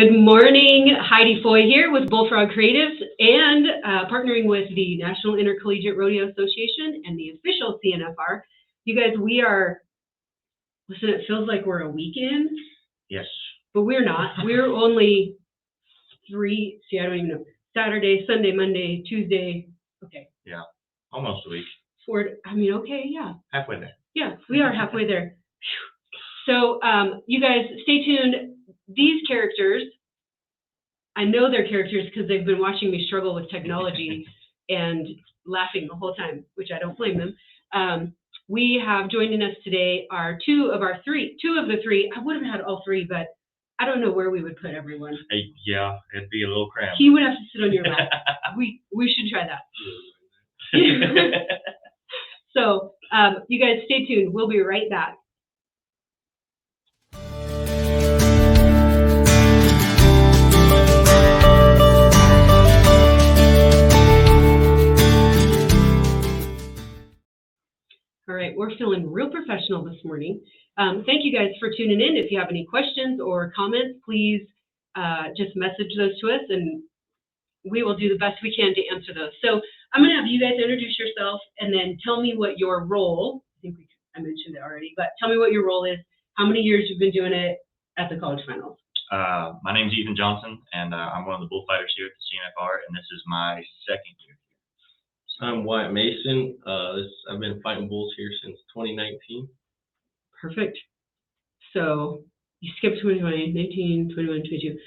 Good morning, Heidi Foy here with Bullfrog Creatives and partnering with the National Intercollegiate Rodeo Association and the official CNFR. You guys, listen, it feels like we're a weekend. Yes. But we're not. We're only I don't even know. Saturday, Sunday, Monday, Tuesday. Okay. Yeah, almost a week. Okay, yeah. Halfway there. Yeah, we are halfway there. So you guys, stay tuned. These characters, I know they're characters because they've been watching me struggle with technology and laughing the whole time, which I don't blame them. We have joining us today are two of the three. I would have had all three, but I don't know where we would put everyone. Yeah, it'd be a little cramped. He would have to sit on your lap. We should try that. So you guys stay tuned. We'll be right back. All right, we're feeling real professional this morning. Thank you guys for tuning in. If you have any questions or comments, please just message those to us, and we will do the best we can to answer those. So I'm going to have you guys introduce yourself and then tell me what your role, I mentioned it already, but tell me what your role is, how many years you've been doing it at the college finals. My name's Ethan Johnson, and I'm one of the bullfighters here at the CNFR, and this is my second year. I'm Wyatt Mason. I've been fighting bulls here since 2019. Perfect. So you skipped 2020, 19, 21, 22,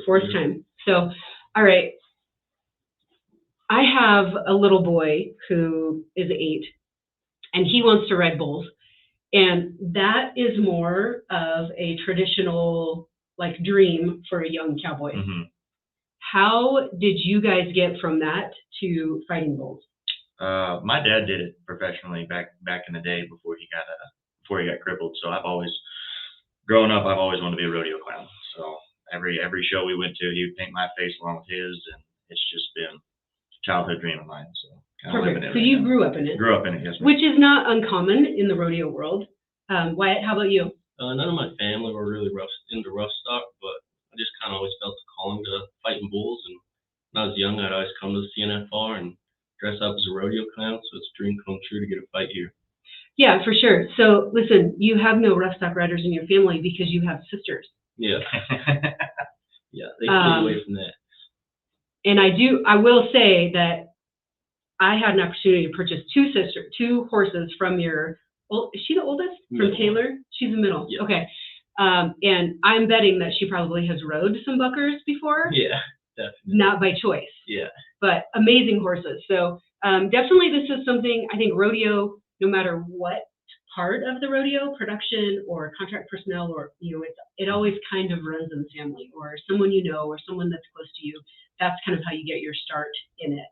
fourth time. So, all right. I have a little boy who is 8, and he wants to ride bulls. And that is more of a traditional, dream for a young cowboy. Mm-hmm. How did you guys get from that to fighting bulls? My dad did it professionally back in the day before he got crippled. So growing up, I've always wanted to be a rodeo clown. So every show we went to, he would paint my face along with his, and it's just been a childhood dream of mine. So perfect. So you grew up in it. Grew up in it, yes. Which is not uncommon in the rodeo world. Wyatt, how about you? None of my family were really into rough stock, but I just kind of always felt the calling to fighting bulls. And when I was young, I'd always come to the CNFR and dress up as a rodeo clown. So it's a dream come true to get a fight here. Yeah, for sure. So listen, you have no rough stock riders in your family because you have sisters. Yeah. Yeah, they stay away from that. And I will say that I had an opportunity to purchase two horses from is she the oldest? Middle. From Taylor? She's the middle. Yeah. Okay. And I'm betting that she probably has rode some buckers before. Yeah, definitely. Not by choice. Yeah. But amazing horses. So definitely this is something, I think rodeo, no matter what part of the rodeo, production or contract personnel, or, it always kind of runs in the family, or someone or someone that's close to you. That's kind of how you get your start in it.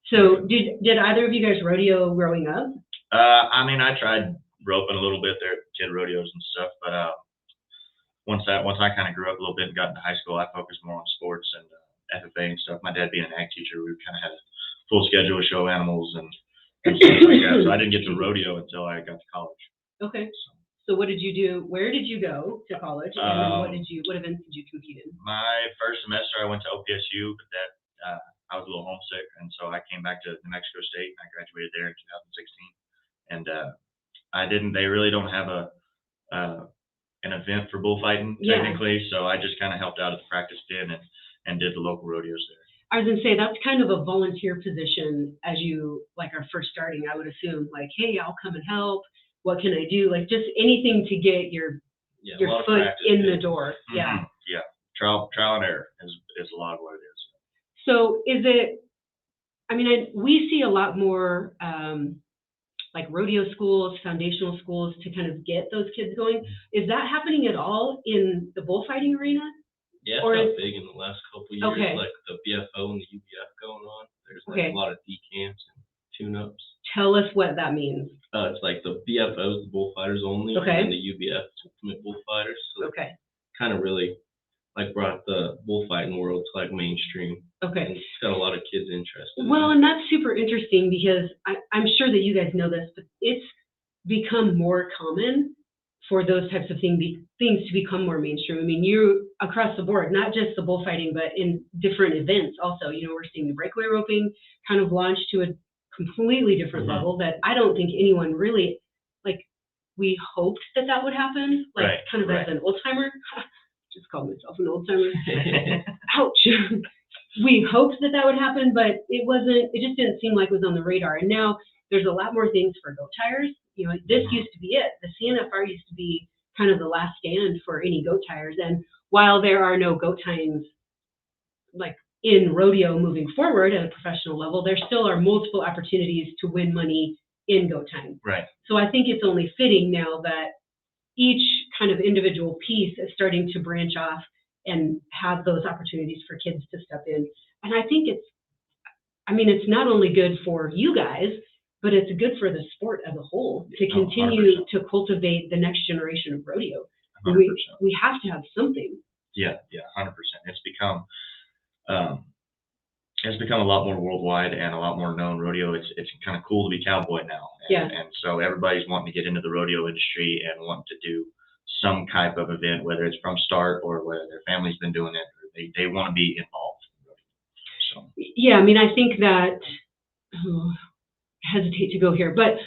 So did either of you guys rodeo growing up? I tried roping a little bit there at kid rodeos and stuff, but once I kind of grew up a little bit and got into high school, I focused more on sports and FFA and stuff. My dad being an ag teacher, we kind of had a full schedule of show animals and stuff like that. So I didn't get to rodeo until I got to college. Okay. So what did you do? Where did you go to college? And what events did you compete in? My first semester, I went to OPSU, but that I was a little homesick, and so I came back to New Mexico State, and I graduated there in 2016. And they really don't have an event for bullfighting technically, so I just kind of helped out at the practice pen and did the local rodeos there. I was gonna say that's kind of a volunteer position as you are first starting. I would assume hey, I'll come and help. What can I do? Just anything to get your foot in the door. Mm-hmm. Yeah. Yeah. Trial and error is a lot of what it is. So is it? We see a lot more rodeo schools, foundational schools to kind of get those kids going. Is that happening at all in the bullfighting arena? Yeah, it's big in the last couple of years, okay. Like the BFO and the UBF going on. There's a lot of D-camps and tune-ups. Tell us what that means. It's like the BFOs, the bullfighters only, and the UBF, ultimate bullfighters. So kind of really brought the bullfighting world to mainstream. Okay. And it's got a lot of kids interested. Well, and that's super interesting because I'm sure that you guys know this, but it's become more common for those types of things to become more mainstream. I mean, you across the board, not just the bullfighting, but in different events also. You know, we're seeing the breakaway roping kind of launch to a completely different Mhm. level that I don't think anyone really, like, we hoped that that would happen, like Right, kind of right. as an old timer. Just called myself an old timer. Ouch. We hoped that that would happen, but it wasn't. It just didn't seem like it was on the radar. And now there's a lot more things for goat tires. You know, this Mhm. used to be it. The CNFR used to be kind of the last stand for any goat tires. And while there are no goat tines like in rodeo moving forward at a professional level, there still are multiple opportunities to win money in goat time. Right. So I think it's only fitting now that each kind of individual piece is starting to branch off and have those opportunities for kids to step in. And I think it's not only good for you guys, but it's good for the sport as a whole to Oh, continue 100%. to cultivate the next generation of rodeo. 100%. We have to have something. Yeah, 100%. It's become a lot more worldwide and a lot more known. Rodeo, it's kind of cool to be cowboy now. Yeah. And so everybody's wanting to get into the rodeo industry and wanting to do some type of event, whether it's from start or whether their family's been doing it, or they want to be involved. So, Yeah, I mean, I think that, hesitate to go here, but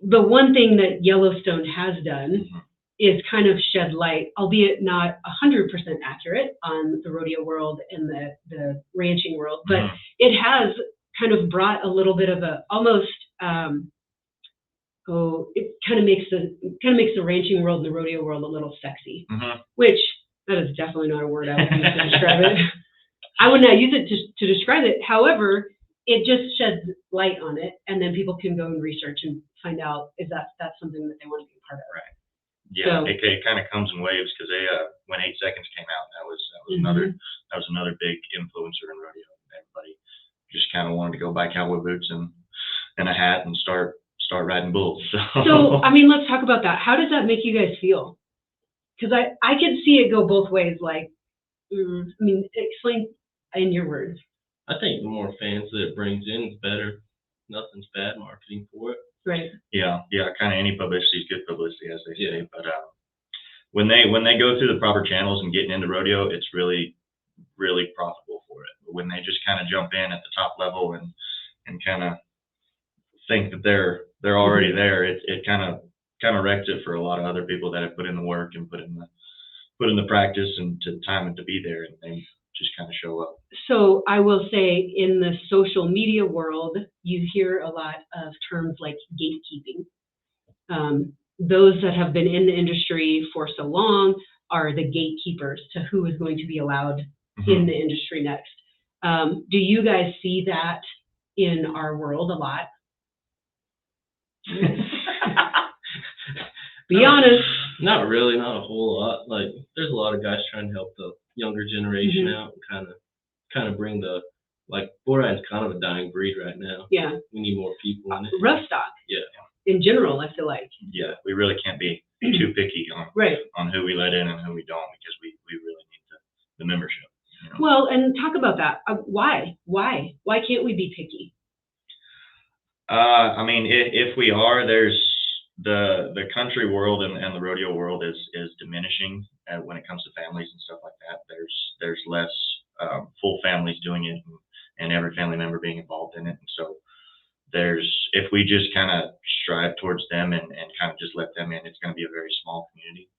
the one thing that Yellowstone has done mhm. is kind of shed light, albeit not 100% accurate on the rodeo world and the ranching world, but Mhm. it has kind of brought a little bit of a almost it kind of makes the ranching world and the rodeo world a little sexy, Mhm. which that is definitely not a word I would use to describe it. I would not use it to describe it. However, it just sheds light on it, and then people can go and research and find out if that's something that they want to be a part of. Right. Yeah, So- it kind of comes in waves because when 8 Seconds came out, that was another big influencer in rodeo. Everybody just kind of wanted to go buy cowboy boots and a hat and start riding bulls. So, I mean, let's talk about that. How does that make you guys feel? Because I could see it go both ways. Like, explain in your words. I think the more fans that it brings in, is better. Nothing's bad marketing for it. Right. Yeah, kind of any publicity is good publicity, as they say. But when they go through the proper channels and getting into rodeo, it's really, really profitable for it. But when they just kind of jump in at the top level and kind of think that they're already there, it kind of wrecks it for a lot of other people that have put in the work and put in the practice and to time and to be there, and they just kind of show up. So I will say in the social media world, you hear a lot of terms like gatekeeping. Those that have been in the industry for so long are the gatekeepers to who is going to be allowed in the industry next. Do you guys see that in our world a lot? Be honest. Not really, not a whole lot. Like, there's a lot of guys trying to help the younger generation out and kind of bring the, like, bull riding's kind of a dying breed right now. Yeah. We need more people in it. Rough stock. Yeah. In general, I feel like. Yeah, we really can't be too picky on who we let in and who we don't, because we really need the membership. You know? Well, and talk about that. Why can't we be picky? I mean, if we are, there's the country world and the rodeo world is diminishing when it comes to families and stuff like that. There's less full families doing it and every family member being involved in it. And so if we just kind of strive towards them and kind of just let them in, it's going to be a very small community,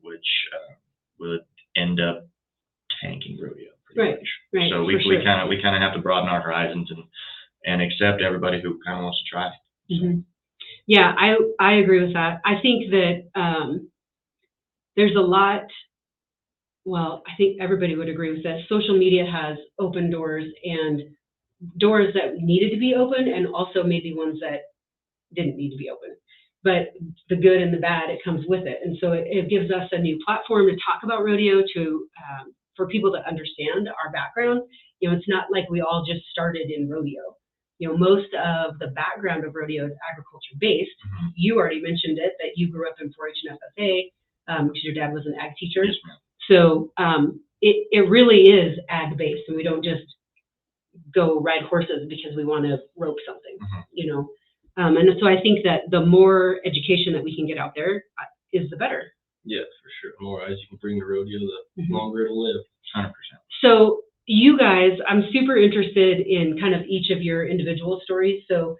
which would end up tanking rodeo pretty much. Right. So we kind of have to broaden our horizons and accept everybody who kind of wants to try. Mm-hmm. Yeah, I agree with that. I think that there's a lot. Well, I think everybody would agree with this. Social media has opened doors, and doors that needed to be open, and also maybe ones that didn't need to be open. But the good and the bad, it comes with it. And so it gives us a new platform to talk about rodeo, for people to understand our background. You know, it's not like we all just started in rodeo. You know, most of the background of rodeo is agriculture based. Mm-hmm. You already mentioned it, that you grew up in 4-H and FFA, because your dad was an ag teacher. Yes, ma'am. So it really is ag based, and we don't just go ride horses because we want to rope something, you know. And so I think that the more education that we can get out there is the better. Yeah, for sure. The more eyes you can bring to rodeo, the Mhm. longer it'll live. 100%. So you guys, I'm super interested in kind of each of your individual stories. So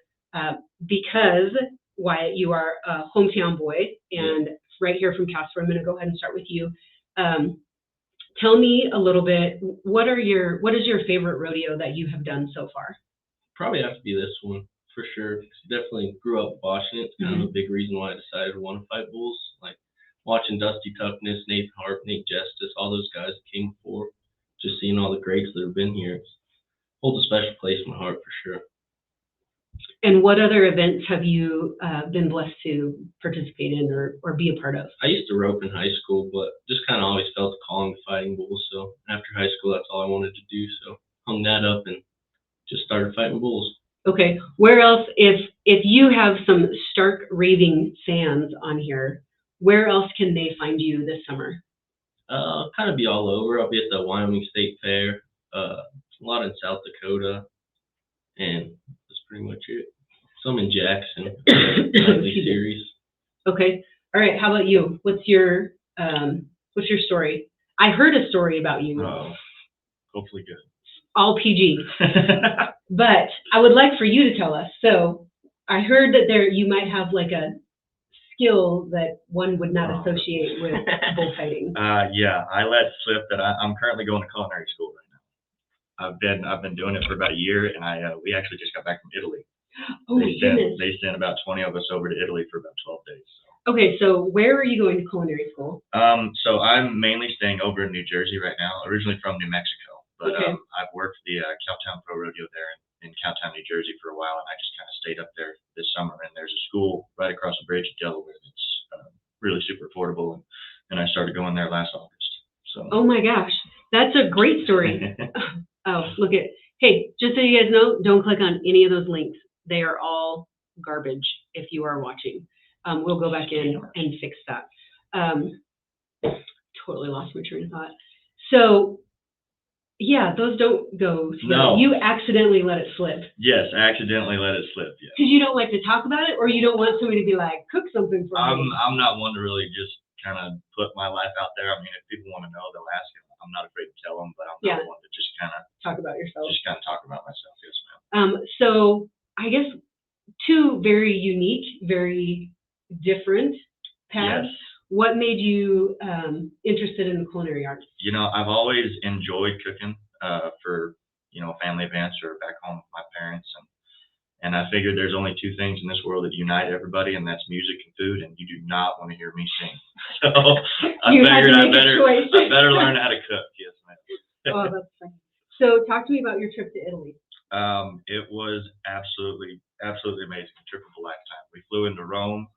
because Wyatt, you are a hometown boy and right here from Casper, I'm going to go ahead and start with you. Tell me a little bit, what is your favorite rodeo that you have done so far? Probably have to be this one for sure. 'Cause I definitely grew up watching it. It's kind of a big reason why I decided to want to fight bulls. Like watching Dusty Tuckness, Nathan Hart, Nate Justice, all those guys that came before. Just seeing all the greats that have been here. It holds a special place in my heart for sure. And what other events have you been blessed to participate in or be a part of? I used to rope in high school, but just kind of always felt the calling to fighting bulls. So after high school, that's all I wanted to do. So hung that up and just started fighting bulls. Okay, where else, if you have some stark raving fans on here, where else can they find you this summer? Kind of be all over. I'll be at the Wyoming State Fair, a lot in South Dakota, and that's pretty much it. Some in Jackson, Lively Series. Okay, all right. How about you? What's your story? I heard a story about you. Oh, hopefully good. All PG, but I would like for you to tell us. So I heard that you might have like a skill that one would not associate with bullfighting. Yeah, I let slip that I'm currently going to culinary school right now. I've been doing it for about a year, and we actually just got back from Italy. Oh my goodness. They sent about 20 of us over to Italy for about 12 days. So. Okay, so where are you going to culinary school? So I'm mainly staying over in New Jersey right now, originally from New Mexico, but Okay. I've worked the Cowtown Pro Rodeo there in Cowtown, New Jersey for a while, and I just kind of stayed up there this summer. And there's a school right across the bridge in Delaware that's really super affordable, and I started going there last August. So. Oh my gosh, that's a great story. Oh, look at, hey, just so you guys know, don't click on any of those links. They are all garbage if you are watching. We'll go back in and fix that. Totally lost my train of thought. So, yeah, those don't go together. No. You accidentally let it slip. Yes, I accidentally let it slip, yeah. Because you don't like to talk about it, or you don't want somebody to be like, cook something for me? I'm not one to really just kind of put my life out there. I mean, if people want to know, they'll ask. I'm not afraid to tell them, but I'm not one to just kind of talk about yourself. Just kind of talk about myself, yes, ma'am. So I guess two very unique, very different paths. Yes. What made you interested in the culinary arts? You know, I've always enjoyed cooking for, family events or back home with my parents. And I figured there's only two things in this world that unite everybody, and that's music and food, and you do not want to hear me sing. So I figured I better learn how to cook, yes, ma'am. Oh, that's funny. So talk to me about your trip to Italy. It was absolutely amazing, a trip of a lifetime. We flew into Rome,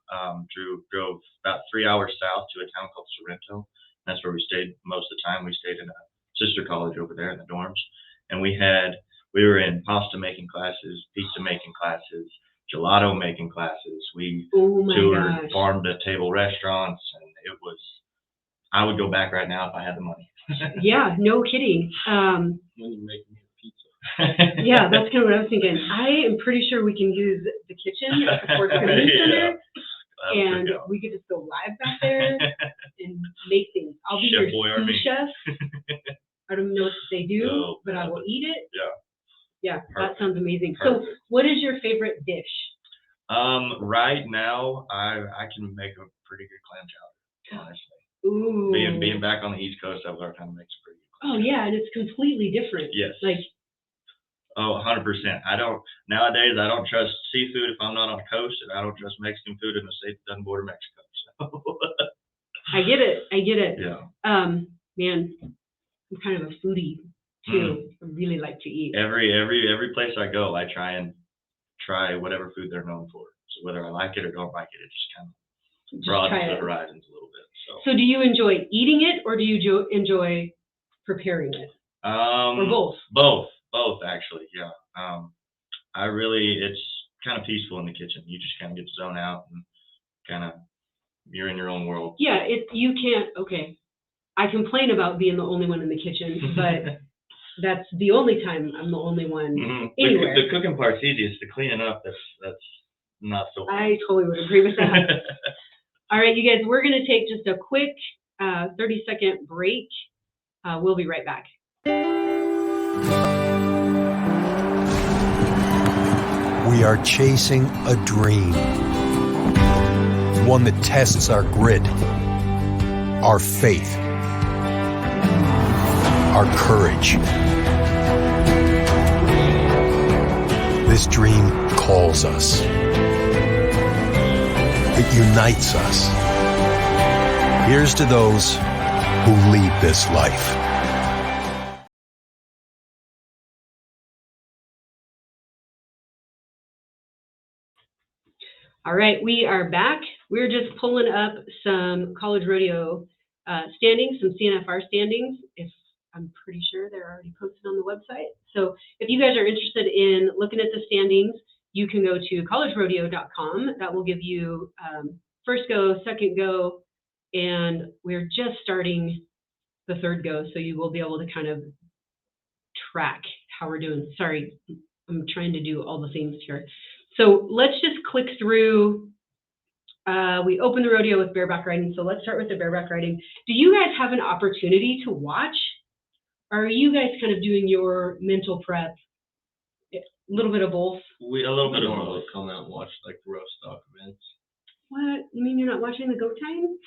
drove about 3 hours south to a town called Sorrento. That's where we stayed most of the time. We stayed in a sister college over there in the dorms, and we were in pasta making classes, pizza making classes, gelato making classes. We toured farm to table restaurants, and I would go back right now if I had the money. Yeah, no kidding. When you make me a pizza. Yeah, that's kind of what I was thinking. I am pretty sure we can use the kitchen at the Fort Community Center, and we could just go live back there and make things. I'll be your sous chef. I don't know what they do, but I will eat it. Yeah. Yeah, that sounds amazing. Perfect. So what is your favorite dish? Right now, I can make a pretty good clam chowder, honestly. Ooh. Being back on the East Coast, I've learned how to make some pretty good clam chowder. Yeah, and it's completely different. Yes. Like. Oh, 100%. Nowadays, I don't trust seafood if I'm not on the coast, and I don't trust Mexican food in the state that doesn't border Mexico. So. I get it. Yeah. Man, I'm kind of a foodie too. I really like to eat. Every place I go, I try whatever food they're known for. So whether I like it or don't like it, it just kind of broadens the horizons a little bit. So do you enjoy eating it, or do you enjoy preparing it? Or both? Both actually, yeah. It's kind of peaceful in the kitchen. You just kind of get to zone out and kind of, you're in your own world. Yeah, you can't, okay. I complain about being the only one in the kitchen, but that's the only time I'm the only one anywhere. The cooking part's easiest. The cleaning up, that's not so fun. I totally would agree with that. All right, you guys, we're going to take just a quick 30-second break. We'll be right back. We are chasing a dream, one that tests our grit, our faith, our courage. This dream calls us. It unites us. Here's to those who lead this life. All right, we are back. We're just pulling up some college rodeo standings, some CNFR standings. I'm pretty sure they're already posted on the website. So if you guys are interested in looking at the standings, you can go to collegerodeo.com. That will give you first go, second go, and we're just starting the third go, so you will be able to kind of track how we're doing. Sorry, I'm trying to do all the things here. So let's just click through. We opened the rodeo with bareback riding, so let's start with the bareback riding. Do you guys have an opportunity to watch? Or are you guys kind of doing your mental prep? A little bit of both? A little bit of More both. like come out and watch like the rough stock events. What? You mean you're not watching the goat time?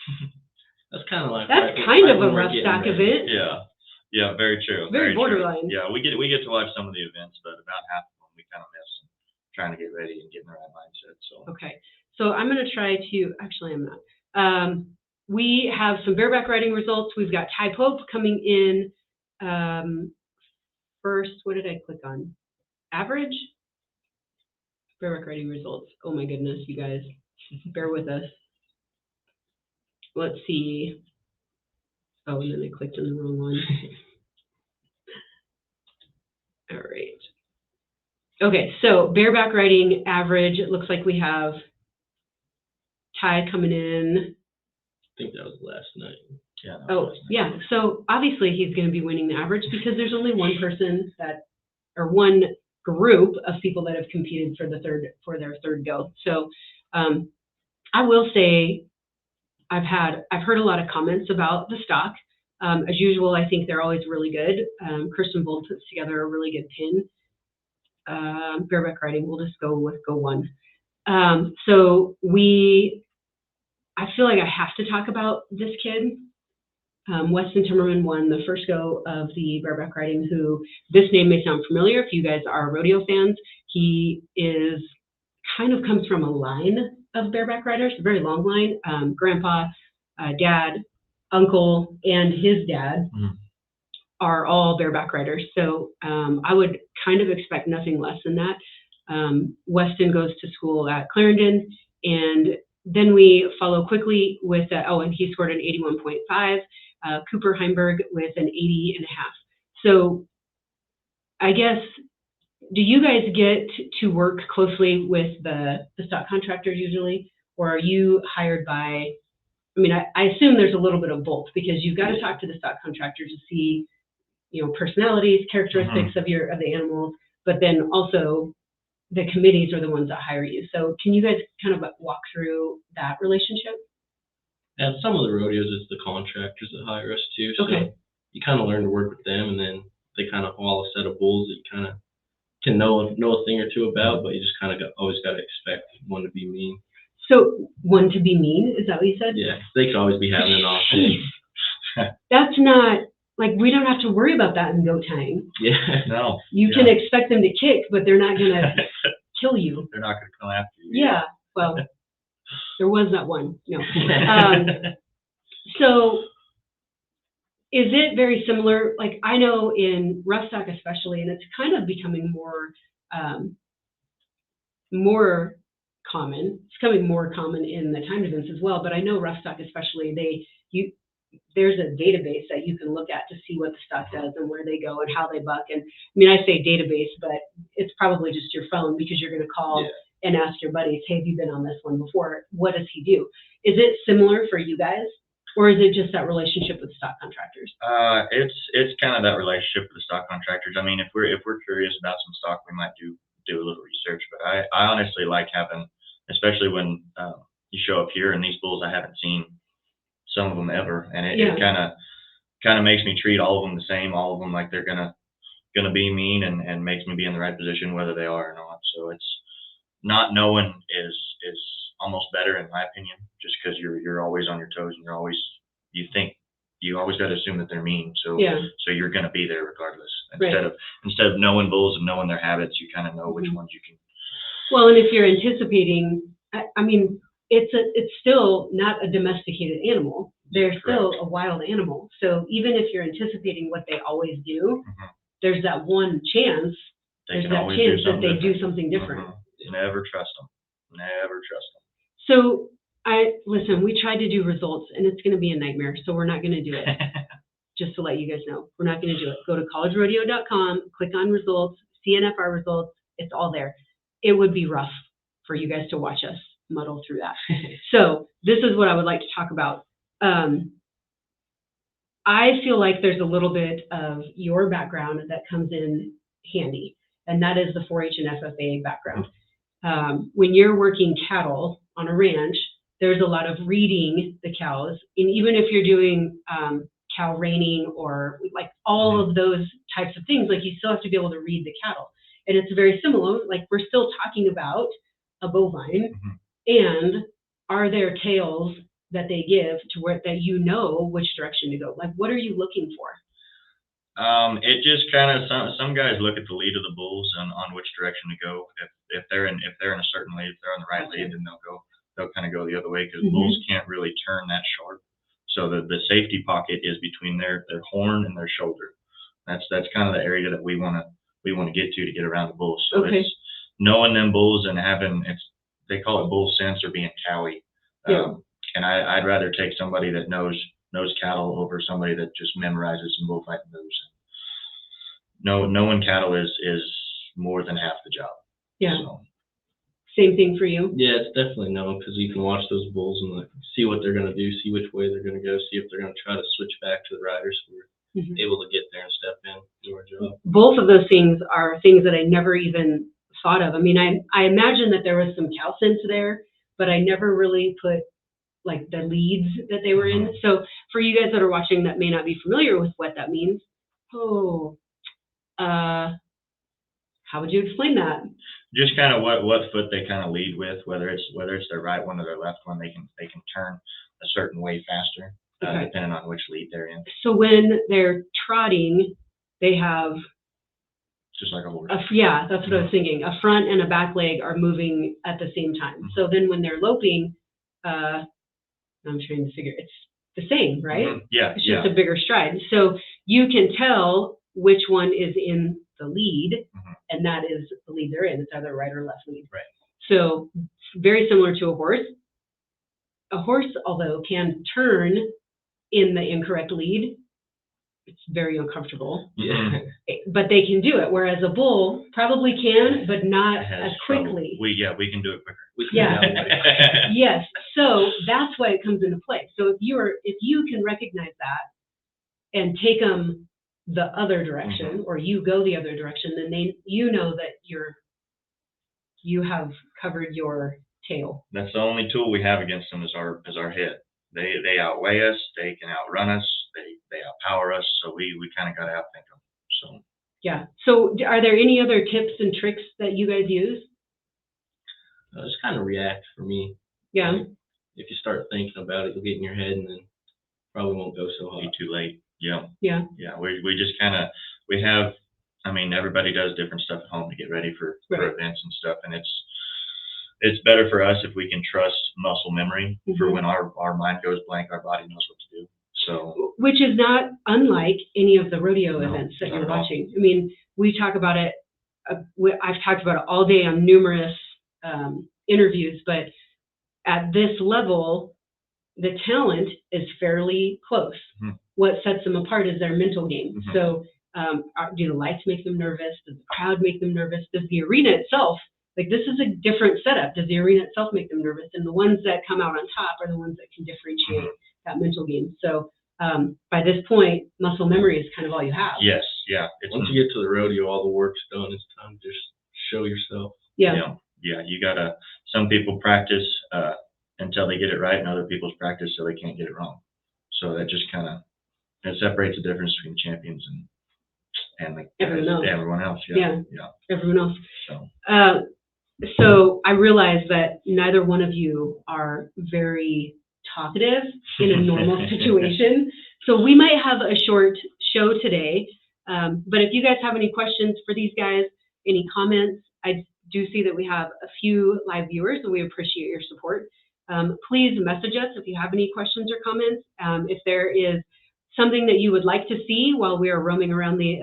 That's kind of like That's right kind of when a we're rough getting stock ready. event. Yeah, very true. Very true. borderline. Yeah, we get to watch some of the events, but about half of them we kind of miss trying to get ready and get in the right mindset. So Okay, so I'm going to try to, actually I'm not. We have some bareback riding results. We've got Ty Pope coming in first. What did I click on? Average? Bareback riding results. Oh my goodness, you guys. Bear with us. Let's see. Oh, and then I clicked on the wrong one. All right. Okay, so bareback riding average, it looks like we have Ty coming in. I think that was last night. yeah. Oh, yeah. So obviously he's going to be winning the average because there's only one person or one group of people that have competed for their third go. So I will say I've heard a lot of comments about the stock. As usual, I think they're always really good. Kristen Bold puts together a really good pin. Bareback riding, we'll just go with go one. So I feel like I have to talk about this kid. Weston Timmerman won the first go of the bareback riding, who this name may sound familiar if you guys are rodeo fans. He comes from a line of bareback riders, a very long line. Grandpa, dad, uncle, and his dad are all bareback riders. So I would kind of expect nothing less than that. Weston goes to school at Clarendon, and then we follow quickly with, and he scored an 81.5. Cooper Heimberg with an 80.5. So I guess, do you guys get to work closely with the stock contractors usually, or are you hired by, I assume there's a little bit of both, because you've got to talk to the stock contractors to see, personalities, characteristics of the animals, but then also the committees are the ones that hire you. So can you guys kind of walk through that relationship? And some of the rodeos, it's the contractors that hire us too. So Okay. you kind of learn to work with them, and then they kind of haul a set of bulls that you kind of can know a thing or two about, but you just kind of always got to expect one to be mean. So one to be mean, is that what you said? Yeah, they could always be having an off day. That's not, we don't have to worry about that in goat tying. Yeah. No. You can expect them to kick, but they're not going to kill you. They're not going to come after you. Yeah, well, there was that one. No. So is it very similar? I know in rough stock especially, and it's kind of becoming more common. It's becoming more common in the timed events as well, but I know rough stock especially, there's a database that you can look at to see what the stock does and where they go and how they buck. And I say database, but it's probably just your phone, because you're going to call and ask your buddies, hey, have you been on this one before? What does he do? Is it similar for you guys, or is it just that relationship with stock contractors? It's kind of that relationship with the stock contractors. If we're curious about some stock, we might do a little research. But I honestly like having, especially when you show up here and these bulls, I haven't seen some of them ever. And it Yeah. kind of makes me treat all of them the same, all of them like they're gonna be mean, and makes me be in the right position whether they are or not. So it's not knowing is almost better in my opinion, just because you're always on your toes and you always got to assume that they're mean. So Yeah. so you're gonna be there regardless. Right. Instead of knowing bulls and knowing their habits, you kind of know which ones you can. Well, and if you're anticipating, I mean, it's still not a domesticated animal. They're still a wild animal. So even if you're anticipating what they always do, there's that one chance. They There's can that always chance do that they something do something different. Never trust them. Never trust them. So listen, we tried to do results, and it's going to be a nightmare. So we're not going to do it. Just to let you guys know, we're not going to do it. Go to collegerodeo.com, click on results, CNFR results. It's all there. It would be rough for you guys to watch us muddle through that. So this is what I would like to talk about. I feel like there's a little bit of your background that comes in handy, and that is the 4-H and FFA background. When you're working cattle on a ranch, there's a lot of reading the cows, and even if you're doing cow reining or like all of those types of things, like you still have to be able to read the cattle. And it's very similar, like we're still talking about a bovine, and are there tails that they give to where that you know which direction to go? Like, what are you looking for? It just kind of some guys look at the lead of the bulls on which direction to go. If they're in a certain lead, if they're on the right lead, then they'll kind of go the other way, because bulls can't really turn that sharp. So the safety pocket is between their horn and their shoulder. That's kind of the area that we want to get to get around the bulls. So it's knowing them bulls and they call it bull sense or being cowy. And I'd rather take somebody that knows cattle over somebody that just memorizes some bullfighting moves. Knowing cattle is more than half the job. Yeah. So. Same thing for you? Yeah, it's definitely knowing, because you can watch those bulls and like see what they're going to do, see which way they're going to go, see if they're going to try to switch back to the riders who are able to get there and step in, do our job. Both of those things are things that I never even thought of. I mean, I imagine that there was some cow sense there, but I never really put like the leads that they were in. So for you guys that are watching that may not be familiar with what that means, how would you explain that? Just kind of what foot they kind of lead with, whether it's their right one or their left one, they can turn a certain way faster, depending on which lead they're in. So when they're trotting, they have just like a horse. Yeah, that's what I was thinking. A front and a back leg are moving at the same time. So then when they're loping, I'm trying to figure, it's the same, right? Yeah. It's just a bigger stride. So you can tell which one is in the lead, and that is the lead they're in. It's either right or left lead. Right. So very similar to a horse. A horse, although, can turn in the incorrect lead. It's very uncomfortable. Yeah. But they can do it, whereas a bull probably can, but not as quickly. We can do it quicker. Yes. So that's why it comes into play. So if you can recognize that and take them the other direction, or you go the other direction, then you know that you have covered your tail. That's the only tool we have against them is our head. They outweigh us. They can outrun us. They outpower us. So we kind of got to outthink them. So. Yeah. So are there any other tips and tricks that you guys use? Just kind of react for me. Yeah. Like, if you start thinking about it, you'll get in your head and then probably won't go so hot. Be too late. Yeah. Yeah. Yeah. We just kind of, I mean, everybody does different stuff at home to get ready for events and stuff. And it's better for us if we can trust muscle memory for when our mind goes blank, our body knows what to do. So. Which is not unlike any of the rodeo events that you're watching. I mean, we talk about it. I've talked about it all day on numerous interviews, but at this level, the talent is fairly close. What sets them apart is their mental game. So do the lights make them nervous? Does the crowd make them nervous? Does the arena itself, like this is a different setup. Does the arena itself make them nervous? And the ones that come out on top are the ones that can differentiate that mental game. So by this point, muscle memory is kind of all you have. Yes, yeah. Once you get to the rodeo, all the work's done. It's time to just show yourself. Yeah. Yeah, you gotta. Some people practice until they get it right in other people's practice, so they can't get it wrong. So that just kind of, it separates the difference between champions and like everyone else. Yeah. Everyone else. So. So I realize that neither one of you are very talkative in a normal situation. So we might have a short show today. But if you guys have any questions for these guys, any comments, I do see that we have a few live viewers, and we appreciate your support. Please message us if you have any questions or comments. If there is something that you would like to see while we are roaming around the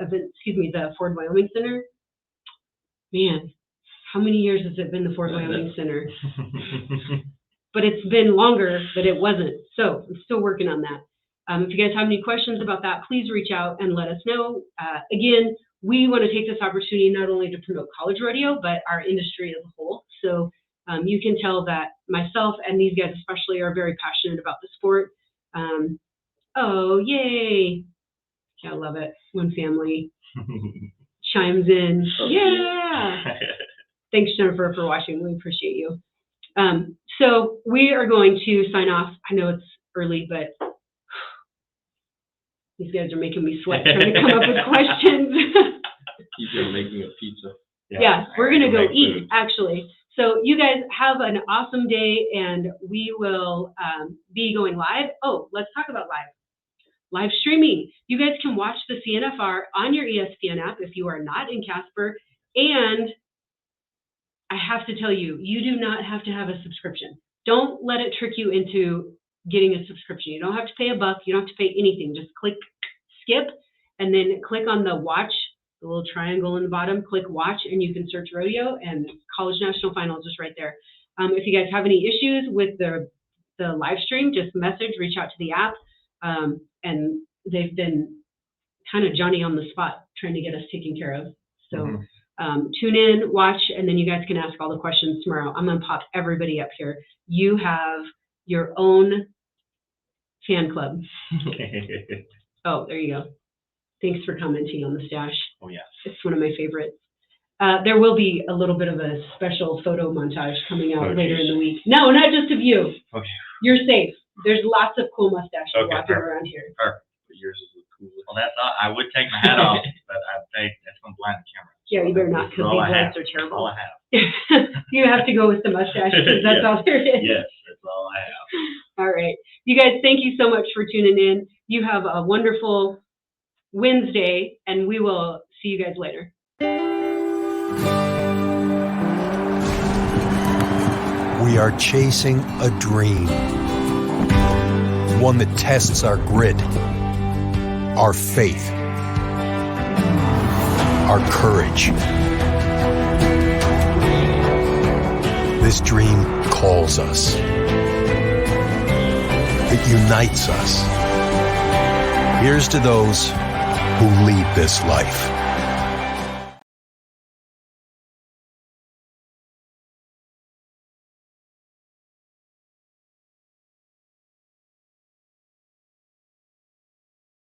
Ford Wyoming Center. Man, how many years has it been the Ford Wyoming Center? But it's been longer that it wasn't. So I'm still working on that. If you guys have any questions about that, please reach out and let us know. Again, we want to take this opportunity not only to promote college rodeo, but our industry as a whole. So you can tell that myself and these guys especially are very passionate about the sport. Oh, yay. Yeah, I love it when family chimes in. Yeah. Thanks, Jennifer, for watching. We appreciate you. So we are going to sign off. I know it's early, but these guys are making me sweat trying to come up with questions. He's been making a pizza. Yeah, we're going to go eat, actually. So you guys have an awesome day, and we will be going live. Oh, let's talk about live streaming. You guys can watch the CNFR on your ESPN app if you are not in Casper. And I have to tell you, you do not have to have a subscription. Don't let it trick you into getting a subscription. You don't have to pay $1. You don't have to pay anything. Just click skip, and then click on the watch, the little triangle in the bottom, click watch, and you can search rodeo, and College National Finals is right there. If you guys have any issues with the live stream, just reach out to the app. And they've been kind of Johnny on the spot trying to get us taken care of. So tune in, watch, and then you guys can ask all the questions tomorrow. I'm going to pop everybody up here. You have your own fan club. Oh, there you go. Thanks for commenting on the stash. Oh, yeah. It's one of my favorites. There will be a little bit of a special photo montage coming out later in the week. No, not just of you. Okay. You're safe. There's lots of cool mustaches walking around here. Perfect. Yours is the coolest. Well, that's all. I would take my hat off, but that's going to blind the camera. Yeah, you better not, because these lights are terrible. All I have. You have to go with the mustache, because that's all there is. Yes, that's all I have. All right. You guys, thank you so much for tuning in. You have a wonderful Wednesday, and we will see you guys later. We are chasing a dream, one that tests our grit, our faith, our courage. This dream calls us. It unites us. Here's to those who lead this life.